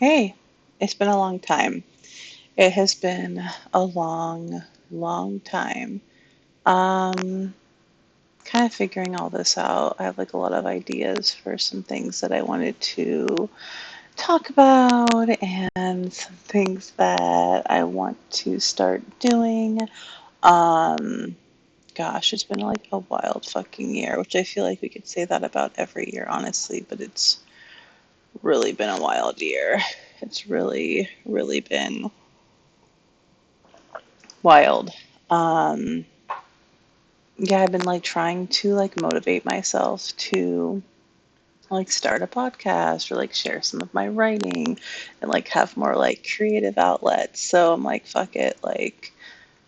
Hey, it's been a long time. It has been a long, long time. Um, Kind of figuring all this out. I have like a lot of ideas for some things that I wanted to talk about and some things that I want to start doing. Um, Gosh, it's been like a wild fucking year, which I feel like we could say that about every year, honestly, but it's really been a wild year. It's really, really been wild. Um, yeah, I've been like trying to like motivate myself to like start a podcast or like share some of my writing and like have more like creative outlets. So I'm like, fuck it. Like,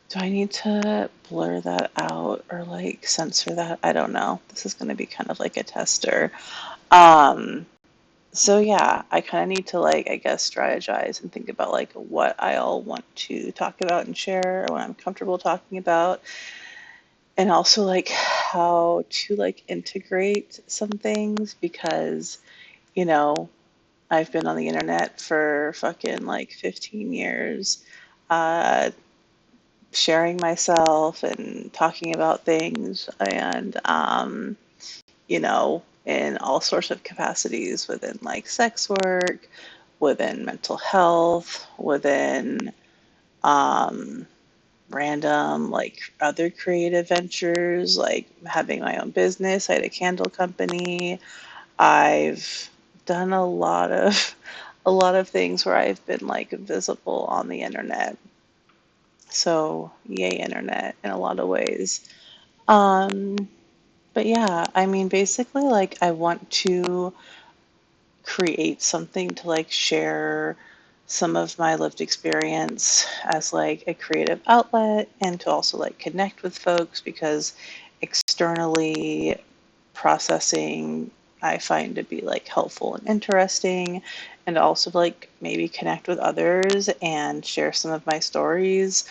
do I need to blur that out or like censor that? I don't know. This is going to be kind of like a tester. Um, so yeah, I kind of need to like, I guess, strategize and think about like what I all want to talk about and share, what I'm comfortable talking about, and also like how to like integrate some things because you know I've been on the internet for fucking like 15 years, uh sharing myself and talking about things and in all sorts of capacities within like sex work, within mental health, within um random like other creative ventures, like having my own business. I had a candle company. I've done a lot of things where I've been like visible on the internet. So yay internet in a lot of ways. Um but yeah, I mean basically like I want to create something to like share some of my lived experience as like a creative outlet and to also like connect with folks because externally processing I find to be like helpful and interesting, and also like maybe connect with others and share some of my stories.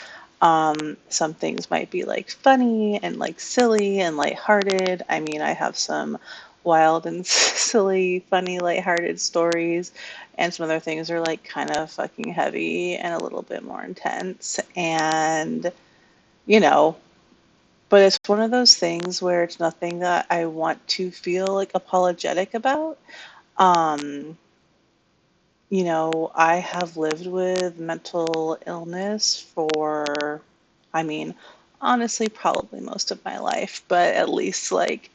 Some things might be like funny and like silly and lighthearted. I mean, I have some wild and silly, funny, lighthearted stories, and some other things are like kind of fucking heavy and a little bit more intense. And you know, but it's one of those things where it's nothing that I want to feel like apologetic about. Um, I have lived with mental illness for, I mean, honestly, probably most of my life, but at least like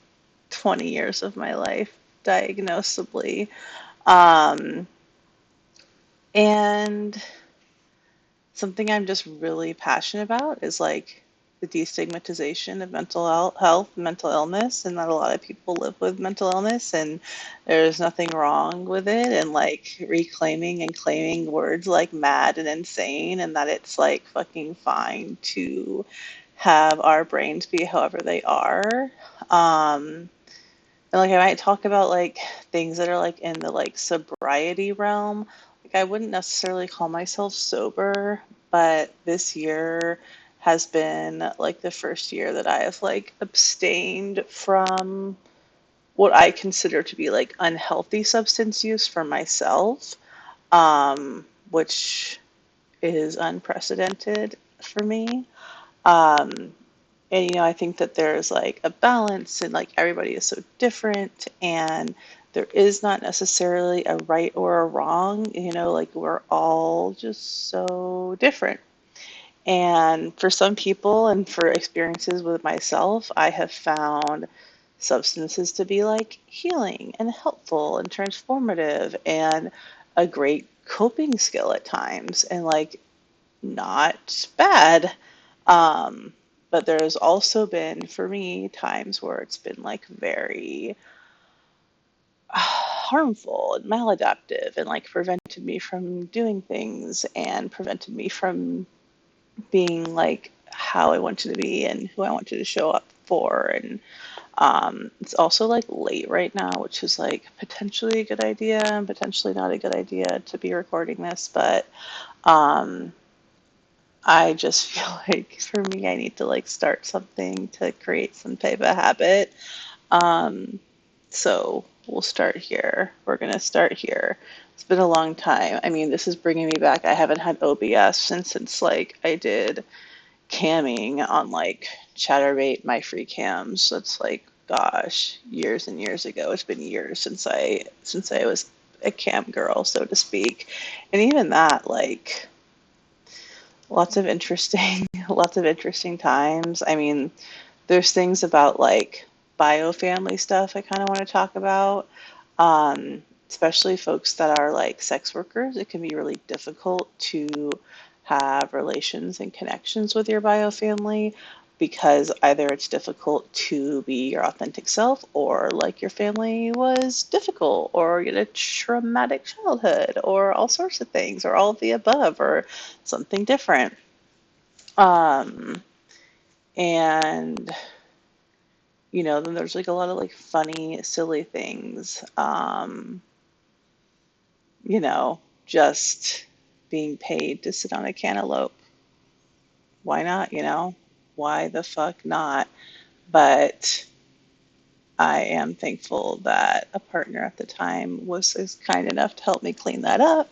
20 years of my life diagnosably. Um, and something I'm just really passionate about is like the destigmatization of health, mental illness, and that a lot of people live with mental illness, and there's nothing wrong with it, and like reclaiming and claiming words like mad and insane, and that it's like fucking fine to have our brains be however they are. And like I might talk about like things that are like in the like sobriety realm. Like I wouldn't necessarily call myself sober, but this year has been like the first year that I have like abstained from what I consider to be like unhealthy substance use for myself, which is unprecedented for me. Um, and I think that there's like a balance and like everybody is so different, and there is not necessarily a right or a wrong. Like we're all just so different. And for some people and for experiences with myself, I have found substances to be like healing and helpful and transformative and a great coping skill at times, and like not bad. Um, but there's also been, for me, times where it's been like very harmful and maladaptive and like prevented me from doing things and prevented me from being like how I wanted to be and who I wanted to show up for. And it's also like late right now, which is like potentially a good idea and potentially not a good idea to be recording this. But um, I just feel like for me, I need to like start something to create some type of habit. Um, so we'll start here. We're going to start here. It's been a long time. I mean, this is bringing me back. I haven't had OBS since like I did camming on like Chatterbait, my free cams. So it's like, gosh, years and years ago. It's been years since I was a cam girl, so to speak. And even that, like, lots of interesting, lots of interesting times. I mean, there's things about like bio-family stuff I kind of want to talk about. Especially folks that are like sex workers, it can be really difficult to have relations and connections with your bio family because either it's difficult to be your authentic self, or like your family was difficult, or you had a traumatic childhood, or all sorts of things, or all of the above, or something different. Um, and then there's like a lot of like funny, silly things. Just being paid to sit on a cantaloupe. Why not, Why the fuck not? But I am thankful that a partner at the time was kind enough to help me clean that up,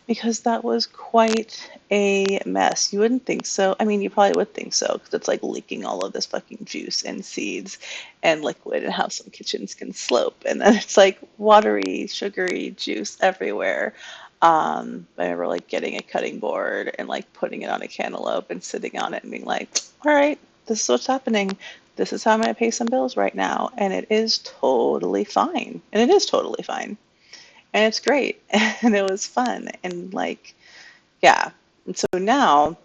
because that was quite a mess. You wouldn't think so. I mean, you probably would think so, because it's like leaking all of this fucking juice and seeds and liquid, and how some kitchens can slope. And then it's like watery, sugary juice everywhere. I remember like getting a cutting board and like putting it on a cantaloupe and sitting on it and being like, all right, this is what's happening. This is how I'm going to pay some bills right now. And it is totally fine. And it is totally fine. And it's great. And it was fun. And like, yeah. And so now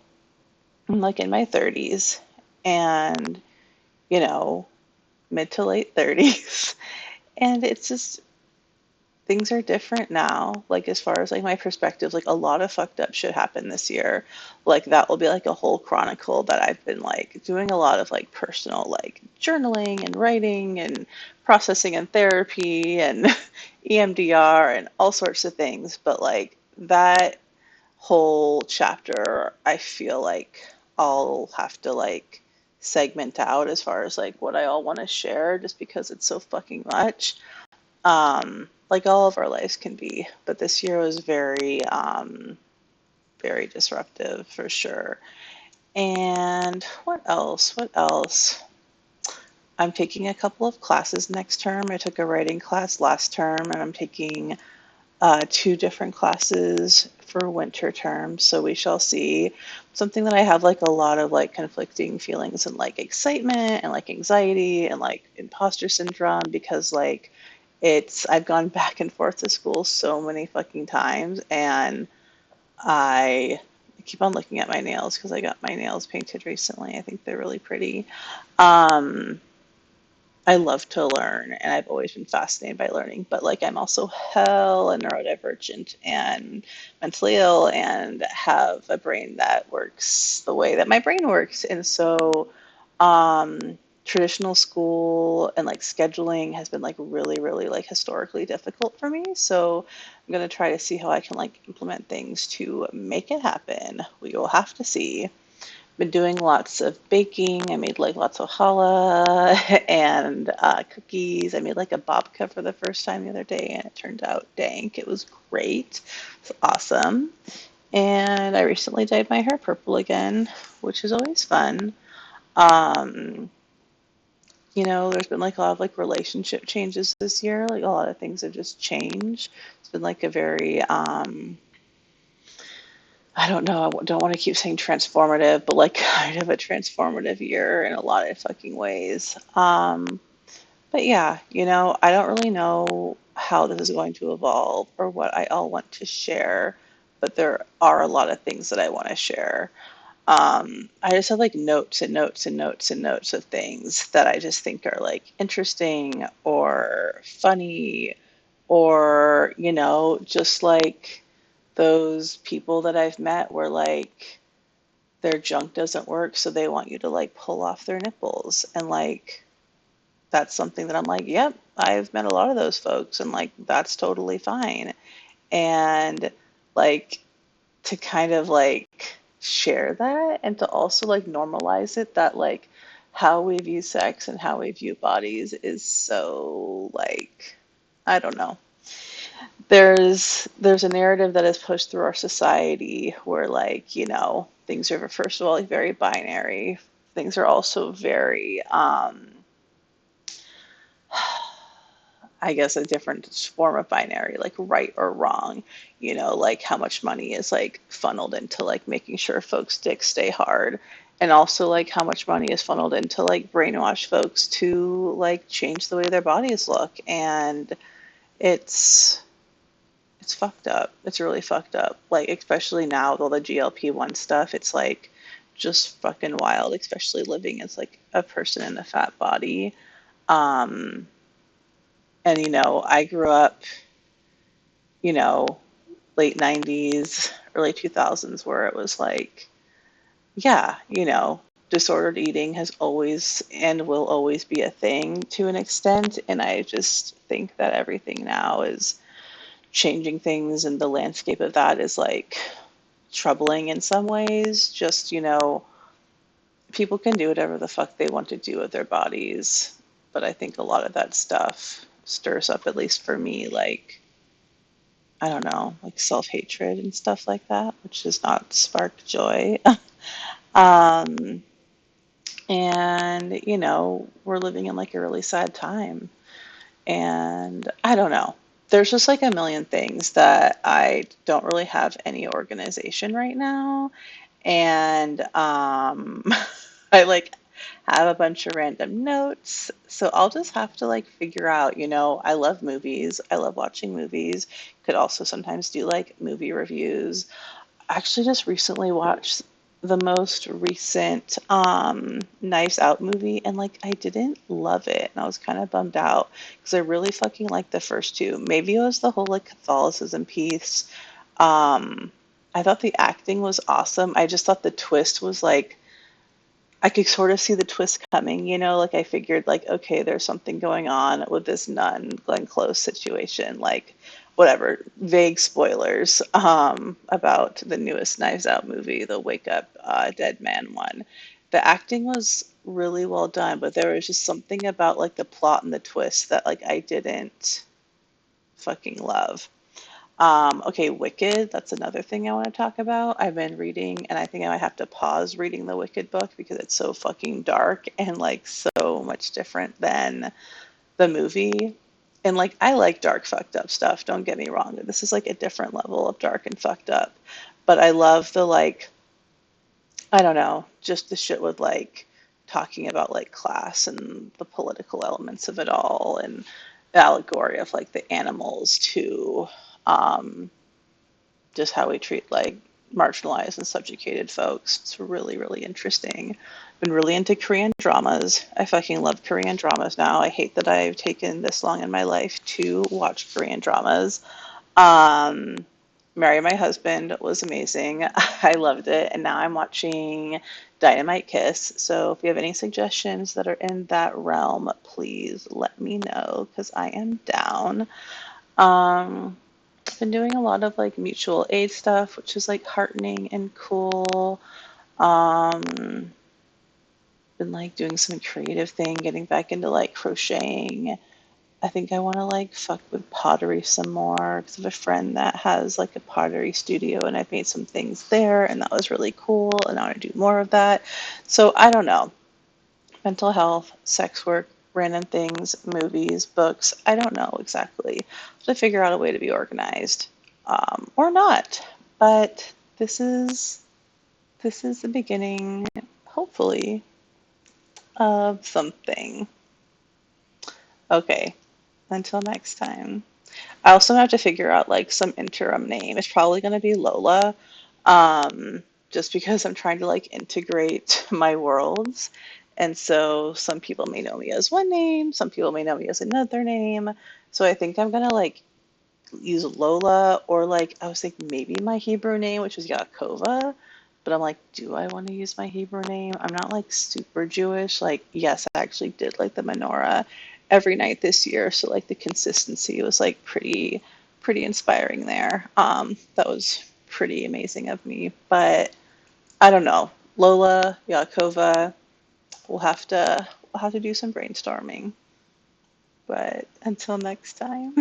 I'm like in my 30s, and, you know, mid to late 30s. And it's just, things are different now. Like, as far as like my perspective, like a lot of fucked up shit happened this year. Like, that will be like a whole chronicle that I've been like doing a lot of like personal like journaling and writing and processing and therapy and EMDR and all sorts of things. But like that whole chapter, I feel like I'll have to like segment out as far as like what I all want to share, just because it's so fucking much. Like all of our lives can be, but this year was very, very disruptive for sure. And what else? What else? I'm taking a couple of classes next term. I took a writing class last term, and I'm taking two different classes for winter term. So we shall see. Something that I have like a lot of like conflicting feelings and like excitement and like anxiety and like imposter syndrome, because like I've gone back and forth to school so many fucking times, and I keep on looking at my nails because I got my nails painted recently. I think they're really pretty. Um, I love to learn, and I've always been fascinated by learning, but like I'm also hella neurodivergent and mentally ill and have a brain that works the way that my brain works. And so traditional school and like scheduling has been like really, really like historically difficult for me. So I'm going to try to see how I can like implement things to make it happen. We will have to see. Been doing lots of baking. I made like lots of challah and cookies. I made like a babka for the first time the other day, and it turned out dank. It was great. It's awesome. And I recently dyed my hair purple again, which is always fun. Um, there's been like a lot of like relationship changes this year. Like a lot of things have just changed. It's been like a very I don't know, I don't want to keep saying transformative, but like kind of a transformative year in a lot of fucking ways. But yeah, I don't really know how this is going to evolve or what I all want to share, but there are a lot of things that I want to share. I just have like notes and notes and notes and notes of things that I just think are like interesting or funny, or, just like those people that I've met where like their junk doesn't work, so they want you to like pull off their nipples. And like that's something that I'm like, yep, I've met a lot of those folks, and like that's totally fine. And like to kind of like share that, and to also like normalize it, that like how we view sex and how we view bodies is so like I don't know. There's a narrative that is pushed through our society where like, things are first of all like very binary. Things are also very I guess a different form of binary, like right or wrong, like how much money is like funneled into like making sure folks' dicks stay hard. And also like how much money is funneled into like brainwash folks to like change the way their bodies look. And it's it's fucked up. It's really fucked up. Like especially now with all the GLP-1 stuff, it's like just fucking wild, especially living as like a person in a fat body. Um, and I grew up, you know, late 90s, early 2000s, where it was like, yeah, disordered eating has always and will always be a thing to an extent. And I just think that everything now is changing things, and the landscape of that is like troubling in some ways. Just, people can do whatever the fuck they want to do with their bodies. But I think a lot of that stuff stirs up, at least for me, like, I don't know, like self hatred and stuff like that, which does not spark joy. um, and, we're living in like a really sad time. And I don't know. There's just like a million things that I don't really have any organization right now. And I like have a bunch of random notes. So I'll just have to like figure out, I love movies. I love watching movies. Could also sometimes do like movie reviews. I actually just recently watched the most recent Knives Out movie, and like I didn't love it, and I was kind of bummed out because I really fucking liked the first two. Maybe it was the whole like Catholicism piece. Um, I thought the acting was awesome. I just thought the twist was like I could sort of see the twist coming, like I figured like, okay, there's something going on with this nun Glenn Close situation, like whatever, vague spoilers about the newest Knives Out movie, the Wake Up Dead Man one. The acting was really well done, but there was just something about like the plot and the twist that like I didn't fucking love. Okay, Wicked, that's another thing I want to talk about. I've been reading, and I think I might have to pause reading the Wicked book because it's so fucking dark and like so much different than the movie. And like, I like dark, fucked up stuff, don't get me wrong. This is like a different level of dark and fucked up. But I love the like, I don't know, just the shit with like talking about like class and the political elements of it all and the allegory of like the animals too. Um, just how we treat like marginalized and subjugated folks. It's really, really interesting. Been really into Korean dramas. I fucking love Korean dramas now. I hate that I've taken this long in my life to watch Korean dramas. Um, Marry My Husband was amazing. I loved it. And now I'm watching Dynamite Kiss. So if you have any suggestions that are in that realm, please let me know because I am down. Um, been doing a lot of like mutual aid stuff, which is like heartening and cool. Um, been like doing some creative thing, getting back into like crocheting. I think I want to like fuck with pottery some more because I have a friend that has like a pottery studio and I've made some things there and that was really cool and I want to do more of that. So I don't know. Mental health, sex work, random things, movies, books. I don't know exactly. To figure out a way to be organized, or not. But this is the beginning, hopefully, of something. Okay. Until next time. I also have to figure out like some interim name. It's probably going to be Lola, just because I'm trying to like integrate my worlds. And so some people may know me as one name, some people may know me as another name. So I think I'm gonna like use Lola, or like I was thinking maybe my Hebrew name, which is Yaakova. But I'm like, do I want to use my Hebrew name? I'm not like super Jewish. Like, yes, I actually did like the menorah every night this year, so like the consistency was like pretty inspiring there. That was pretty amazing of me. But I don't know. Lola, Yaakova, we'll have to do some brainstorming. But until next time.